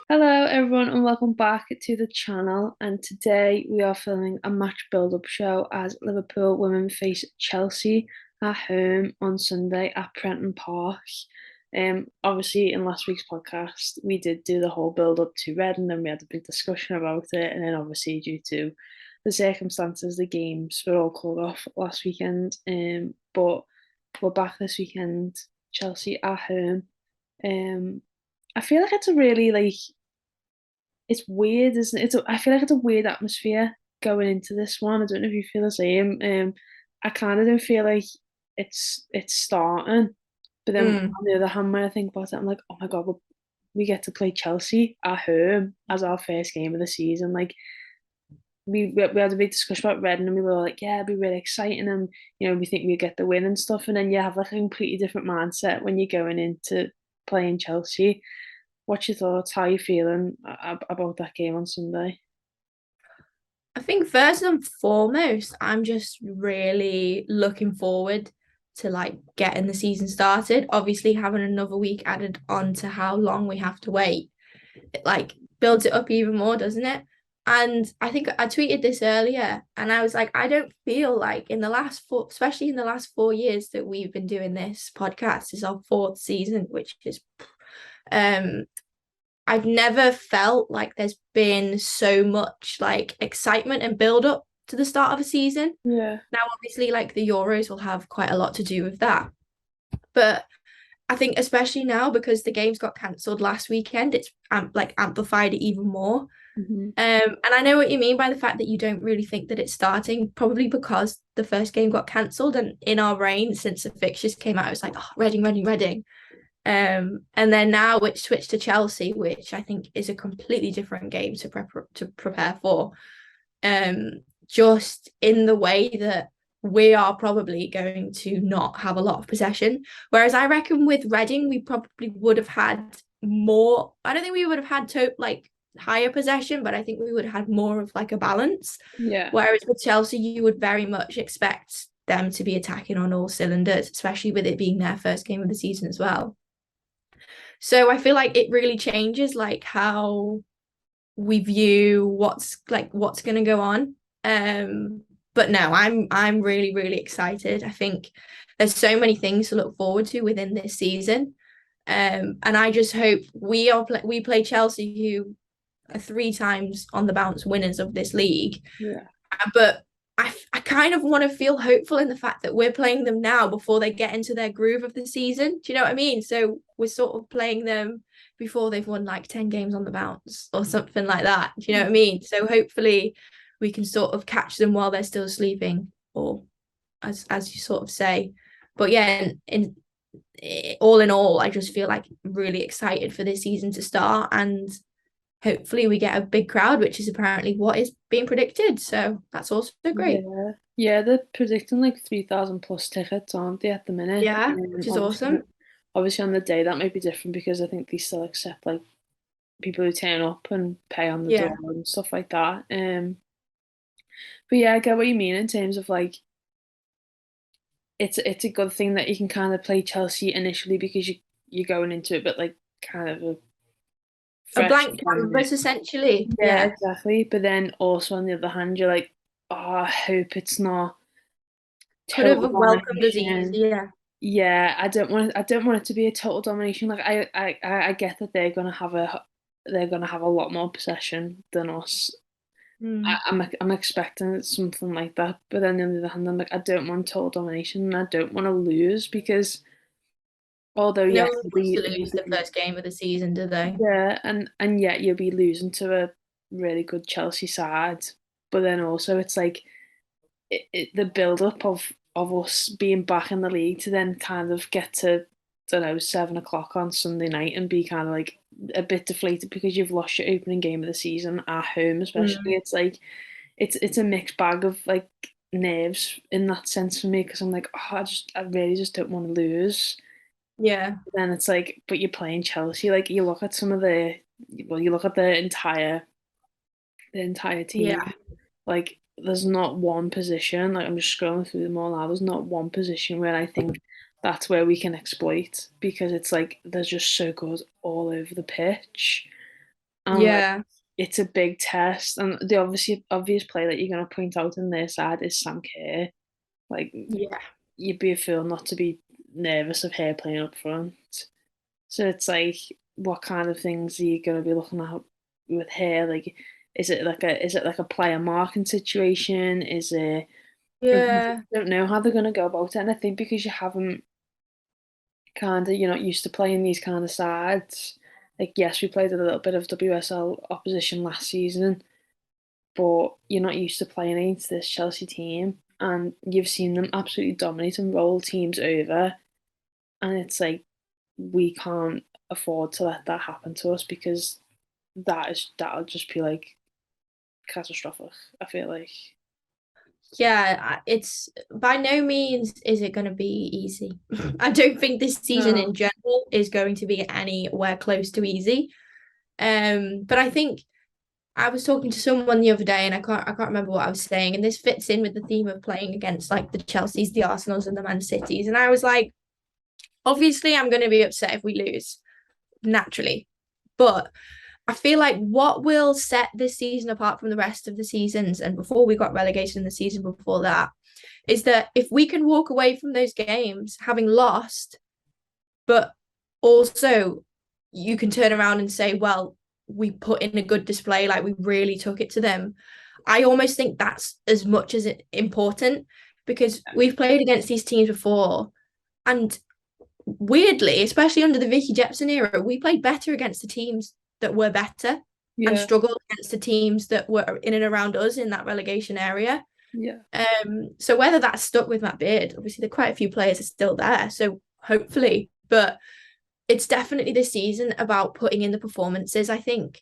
Hello everyone and welcome back to the channel, and today we are filming a match build-up show as Liverpool women face Chelsea at home on Sunday at Prenton Park. Obviously in last week's podcast we did do the whole build-up to Reading and we had a big discussion about it, and then obviously due to the circumstances the games were all called off last weekend. But we're back this weekend, Chelsea at home. Um I feel like it's a really it's weird, isn't it? I feel like it's a weird atmosphere going into this one. I don't know if you feel the same. I kind of don't feel like it's starting, but then Mm. on the other hand, when I think about it, I'm like, oh my God, we get to play Chelsea at home as our first game of the season. Like we had a big discussion about Reading, and we were like, yeah, it'd be really exciting, and we think we get the win and stuff, and then you have like a completely different mindset when you're going into playing Chelsea. What's your thoughts? How are you feeling about that game on Sunday? I think first and foremost, I'm just really looking forward to getting the season started. Obviously, having another week added on to how long we have to wait, it builds it up even more, doesn't it? And I think I tweeted this earlier, and I was like, I don't feel like in the last four, especially in the last 4 years that we've been doing this podcast, this is our fourth season, which is um I've never felt like there's been so much excitement and build up to the start of a season. Yeah, Now, obviously, the Euros will have quite a lot to do with that. But I think especially now because the games got cancelled last weekend, it's amplified it even more. hmm, And I know what you mean by the fact that you don't really think that it's starting, probably because the first game got cancelled, and in our brain, since the fixtures came out, it was like, oh, Reading, Reading, Reading. And then now it's switched to Chelsea, which I think is a completely different game to prepare for. Just in the way that we are probably going to not have a lot of possession. Whereas I reckon with Reading, we probably would have had more. I don't think we would have had higher possession, but I think we would have had more of a balance. yeah, Whereas with Chelsea, you would very much expect them to be attacking on all cylinders, especially with it being their first game of the season as well. So I feel like it really changes how we view what's going to go on. But no, I'm really really excited. I think there's so many things to look forward to within this season. And I just hope we play Chelsea, who are 3 times on the bounce winners of this league, yeah, but I kind of want to feel hopeful in the fact that we're playing them now before they get into their groove of the season. Do you know what I mean? So we're sort of playing them before they've won 10 games on the bounce or something like that. Do you know what I mean? So hopefully we can sort of catch them while they're still sleeping, or as you sort of say. But yeah, all in all, I just feel really excited for this season to start, and hopefully we get a big crowd, which is apparently what is being predicted. So that's also great. yeah. Yeah, they're predicting like 3,000 plus tickets, aren't they, at the minute? Yeah, which is Obviously, awesome. obviously on the day that might be different because I think they still accept like people who turn up and pay on the door Yeah. and stuff like that. But yeah, I get what you mean in terms of like it's a good thing that you can kind of play Chelsea initially because you're going into it, but like kind of a A fresh blank canvas. canvas, essentially. Yeah, Yeah. exactly. But then also on the other hand, you're like, oh, I hope it's not Could total have welcomed us domination. easier. Yeah, I don't want it to be a total domination. Like I get that they're gonna have a lot more possession than us. Mm. I'm expecting something like that, but then on the other hand, I'm like, I don't want total domination, and I don't want to lose because although No yes, one wants to lose the first game of the season, do they? yeah, and yet you'll be losing to a really good Chelsea side, but then also it's like the build up of us being back in the league to then kind of get to, I don't know, 7 o'clock on Sunday night and be kind of like a bit deflated because you've lost your opening game of the season at home, especially. Mm. It's like it's a mixed bag of like nerves in that sense for me because I'm like, oh, I really just don't want to lose. Yeah. Then it's like, but you're playing Chelsea. Like you look at some of you look at the entire team. Yeah. Like there's not one position. Like I'm just scrolling through them all now. There's not one position where I think that's where we can exploit because it's like they're just so good all over the pitch. And like Yeah, it's a big test. And the obvious play that you're gonna point out in their side is Sam Kerr. Like yeah, you'd be a fool not to be nervous of her playing up front. So it's like, what kind of things are you gonna be looking at with her? Like, is it like a player marking situation? Is it? I yeah, don't know how they're gonna go about it. And I think because you haven't you're not used to playing these kind of sides. Like, yes, we played a little bit of WSL opposition last season, but you're not used to playing against this Chelsea team, and you've seen them absolutely dominate and roll teams over, and it's like we can't afford to let that happen to us because that'll just be like catastrophic. I feel like. yeah. It's by no means is it going to be easy. I don't think this season in No. general is going to be anywhere close to easy. But I think I was talking to someone the other day, and I can't remember what I was saying, and this fits in with the theme of playing against like the Chelseas, the Arsenals, and the Man Cities. And I was like, obviously, I'm going to be upset if we lose, naturally, but I feel like what will set this season apart from the rest of the seasons, and before we got relegated in the season before that, is that if we can walk away from those games having lost, but also you can turn around and say, well, we put in a good display, like we really took it to them. I almost think that's as much as it important because we've played against these teams before, and weirdly, especially under the Vicky Jepson era, we played better against the teams that were better and Yeah. struggled against the teams that were in and around us in that relegation area. Yeah. So whether that's stuck with Matt Beard, obviously there are quite a few players are still there, so hopefully, but it's definitely this season about putting in the performances, I think.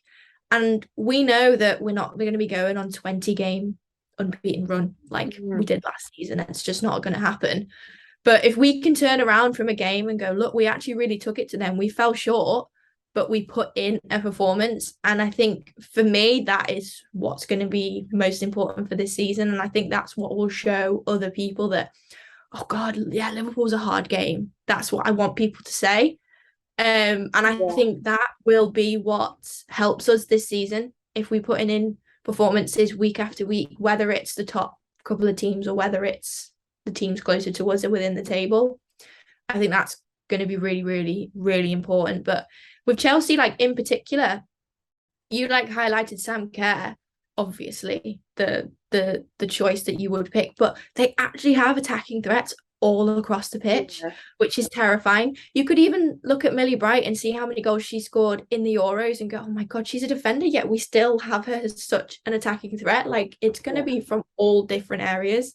And we know that we're going to be going on 20 game unbeaten run like we Mhm. did last season. It's just not going to happen. But if we can turn around from a game and go, look, we actually really took it to them. We fell short, but we put in a performance. And I think for me, that is what's going to be most important for this season. And I think that's what will show other people that, oh God, yeah, Liverpool's a hard game. That's what I want people to say. And I Yeah. think that will be what helps us this season if we put in performances week after week, whether it's the top couple of teams or whether it's the teams closer to us or within the table. I think that's going to be really, really, really important. But with Chelsea, like in particular, you like highlighted Sam Kerr, obviously the choice that you would pick, but they actually have attacking threats all across the pitch, Yeah. which is terrifying. You could even look at Millie Bright and see how many goals she scored in the Euros and go, oh my God, she's a defender, yet we still have her as such an attacking threat. Like it's going to Yeah. be from all different areas.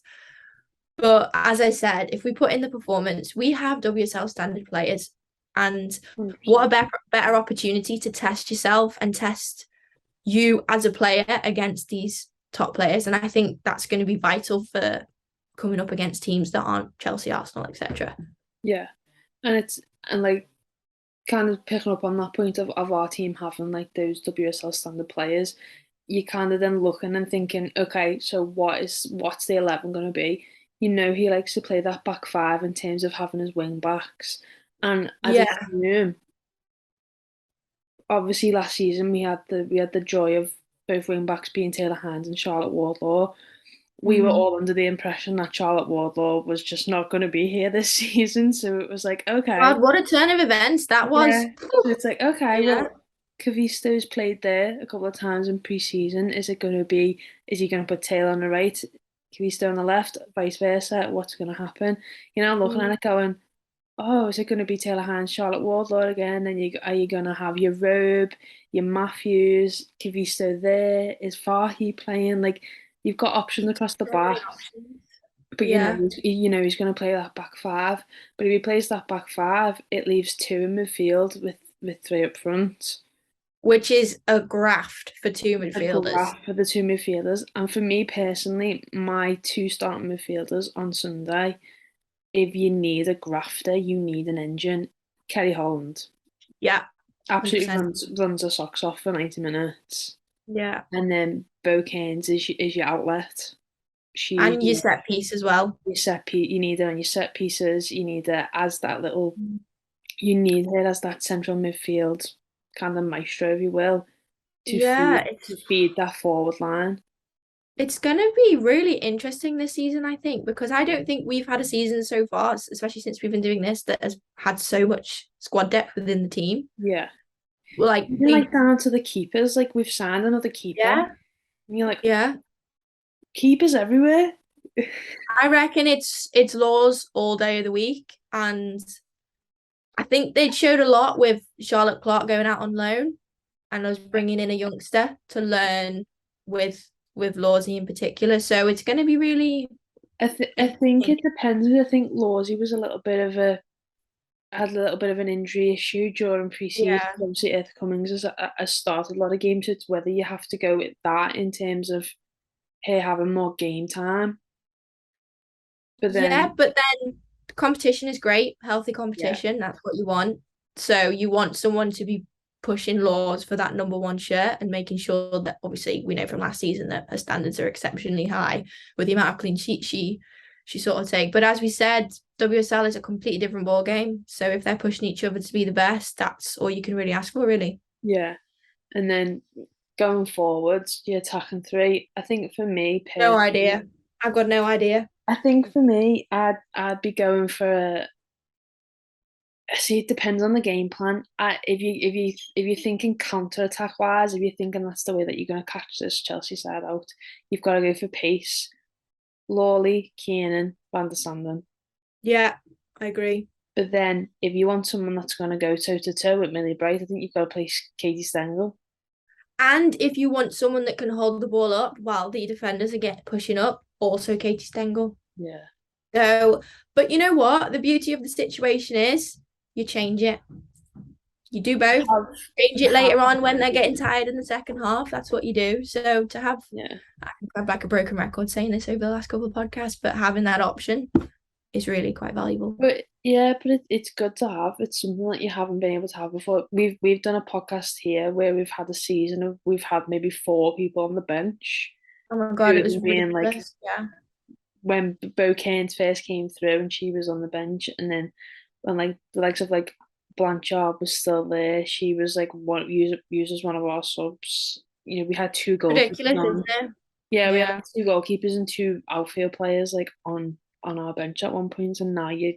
But as I said, if we put in the performance, we have WSL standard players. And what a 100%. better opportunity to test yourself and test you as a player against these top players. And I think that's going to be vital for coming up against teams that aren't Chelsea, Arsenal, etc. Yeah. And like kind of picking up on that point of our team having like those WSL standard players, you kind of then looking and thinking, okay, so what's the 11 going to be? You know, he likes to play that back five in terms of having his wing backs, and as a Yeah. team, obviously last season we had the joy of both wing backs being Taylor Hines and Charlotte Wardlaw. We were Mm-hmm. all under the impression that Charlotte Wardlaw was just not going to be here this season, so it was like, okay. God, what a turn of events that Yeah. was. So it's like, okay, Yeah. well, Kavisto's played there a couple of times in pre-season. Is he going to put Taylor on the right, Kavisto on the left, vice versa? What's going to happen? I'm looking at Mm. it going, oh, is it going to be Taylor Hines, Charlotte Wardlaw again? Then are you going to have your Robe, your Matthews, Kavisto there? Is Fahy playing? Like, you've got options across the So back. many options. But Yeah. he's going to play that back five. But if he plays that back five, it leaves two in midfield with three up front. Which is a graft for two A midfielders. graph for the two midfielders. And for me personally, my two starting midfielders on Sunday, if you need a grafter, you need an engine. Kelly Holland Yeah. absolutely 100%. runs her socks off for 90 minutes. Yeah. And then Bo Cairns is your outlet. She's And your set piece as well. you need her on your set pieces. You need her as that little. You need her as that central midfield kind of maestro, if you will, to Yeah, feed that forward line. it's going to be really interesting this season, I think, because I don't think we've had a season so far, especially since we've been doing this, that has had so much squad depth within the team. Yeah. Like Even like down to the keepers, like we've signed another keeper. yeah, And you're like, yeah. keepers everywhere. I reckon it's Laws all day of the week, and I think they showed a lot with Charlotte Clark going out on loan and us bringing in a youngster to learn with Lawsy in particular. So it's going to be really I think interesting. it depends. I think Lawsy was a little bit of a had a little bit of an injury issue during pre-season. Yeah. Obviously, Earth Cummings has started a lot of games. So it's whether you have to go with that in terms of her having more game time. But Yeah, then, but then competition is great, healthy yeah, competition. That's what you want. So you want someone to be pushing Laws for that number one shirt and making sure that obviously we know from last season that her standards are exceptionally high with the amount of clean sheets she sort of take. But as we said, WSL is a completely different ball game. So if they're pushing each other to be the best, that's all you can really ask for, really. yeah. And then going forwards, your attacking three. I think for me No personally, idea. I've got no idea. I think for me, I'd be going for a. See, it depends on the game plan. If you're thinking counter attack wise, if you're thinking that's the way that you're going to catch this Chelsea side out, you've got to go for pace. Lawley, Kiernan, Van der Sanden. Yeah, I agree. But then, if you want someone that's going to go toe to toe with Millie Bright, I think you've got to place Katie Stengel. And if you want someone that can hold the ball up while the defenders are pushing up, also Katie Stengel. Yeah. So, but you know what? The beauty of the situation is you change it. You do both. Have, Change you it have, later on when they're getting tired in the second half. That's what you do. So to have, yeah. I'm like a broken record saying this over the last couple of podcasts, but having that option is really quite valuable. But yeah, but it's good to have. It's something that you haven't been able to have before. We've done a podcast here where we've had a season of we've had maybe four people on the bench. Oh my God, Two it of was them being like ridiculous. Yeah. when Bo Cairns first came through and she was on the bench, and then when like the likes of like Blanchard was still there, she was like one used as one of our subs. You know, we had two goalkeepers Ridiculous, isn't on. it? Yeah, we had Yeah. two goalkeepers and two outfield players like on our bench at one point, and now you've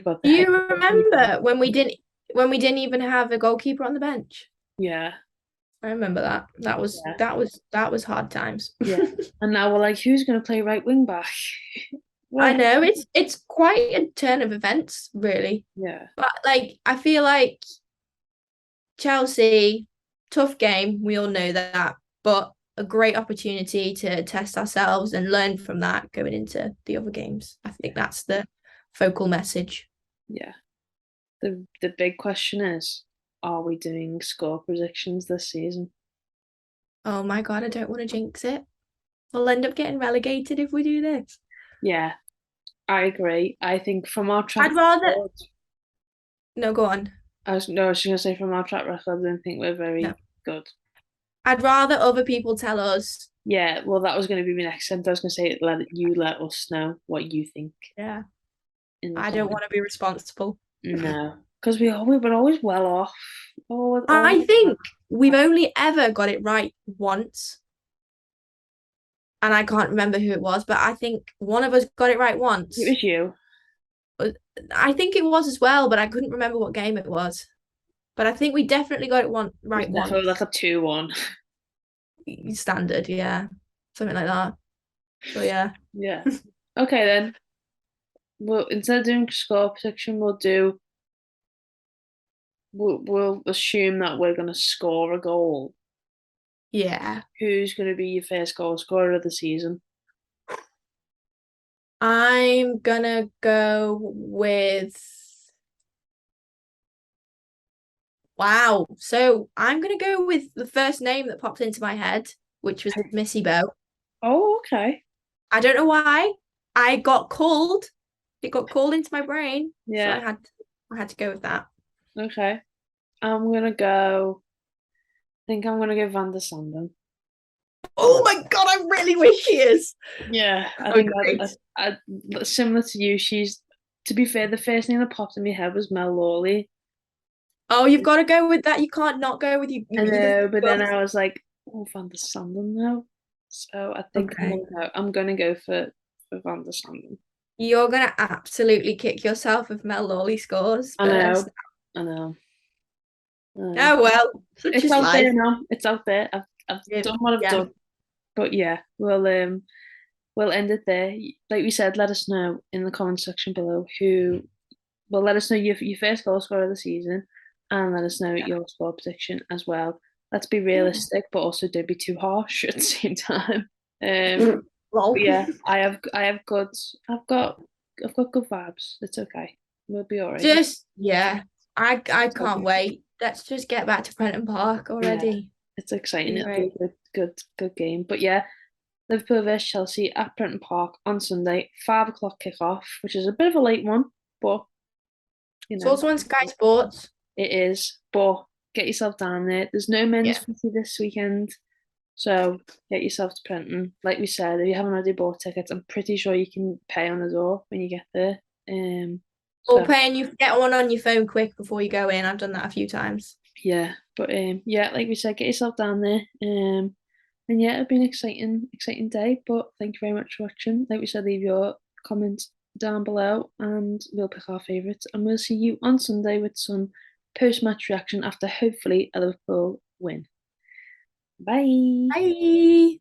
got the Do head. you remember when we didn't even have a goalkeeper on the bench? Yeah, I remember that. That was yeah, that was that was hard times. yeah. And now we're like, who's going to play right wing back? I What? know it's quite a turn of events, really. Yeah, But like I feel like Chelsea, tough game, we all know that, but a great opportunity to test ourselves and learn from that going into the other games. I think yeah, that's the focal message. yeah. The big question is, are we doing score predictions this season? Oh my God, I don't want to jinx it. We'll end up getting relegated if we do this. Yeah, I agree. I think from our track I'd rather record, no, go on. I was going to say from our track record, I don't think we're No. very good. I'd rather other people tell us. Yeah, well, that was going to be my next sentence. I was going to say, let us know what you think Yeah. in the I don't comments. want to be responsible. No, because we're always well off. I think we've only ever got it right once, and I can't remember who it was, but I think one of us got it right It once. was you. I think it was as well, but I couldn't remember what game it was. But I think we definitely got it It was right definitely once. like a 2-1. Standard, yeah. Something like that. But yeah. Yeah. Okay then. Well, instead of doing score prediction, we'll assume that we're gonna score a goal. Yeah. Who's gonna be your first goal scorer of the season? I'm gonna go with wow. So I'm gonna go with the first name that popped into my head, which was Missy Bow. Oh, okay. I don't know why. I got called. It got called into my brain, so Yeah. I had to go with that. Okay. I'm gonna go. I think I'm gonna go Van der Sanden. Oh my God, I really wish she is. Yeah, I Oh, think great. similar to you. To be fair, the first thing that popped in my head was Mel Lawley. Oh, you've got to go with that. You can't not go with you. I You know, but then I was like, oh, Van der Sanden now. So I think okay. I'm gonna go for Van der Sanden. You're gonna absolutely kick yourself if Mel Lawley scores I first. know, I know, I know. Oh well, such It's is out life. there now. It's out there. I've done what I've Yeah. done. But yeah, we'll end it there. Like we said, let us know in the comment section below who. Well, let us know your first goal scorer of the season, and let us know Yeah. your score prediction as well. Let's be Yeah. realistic, but also don't be too harsh at the same time. Lol. But yeah, I have good. I've got I've got good vibes. It's okay. We'll be all right. Just yeah. I It's can't okay. wait. Let's just get back to Prenton Park Yeah, already. it's exciting. Be It'll be great. a good game. But yeah, Liverpool versus Chelsea at Prenton Park on Sunday, 5 o'clock kickoff, which is a bit of a late one, but you It's know also on Sky Sports. it is. But get yourself down there. There's no men's Yeah. footy this weekend, so get yourself to Prenton. Like we said, if you haven't already bought tickets, I'm pretty sure you can pay on the door when you get there. Or So playing you get one on your phone quick before you go in. I've done that a few times. yeah, but yeah, like we said, get yourself down there. And yeah, it'll be an exciting day. But thank you very much for watching. Like we said, leave your comments down below, and we'll pick our favourites. And we'll see you on Sunday with some post-match reaction after hopefully a Liverpool win. Bye. Bye.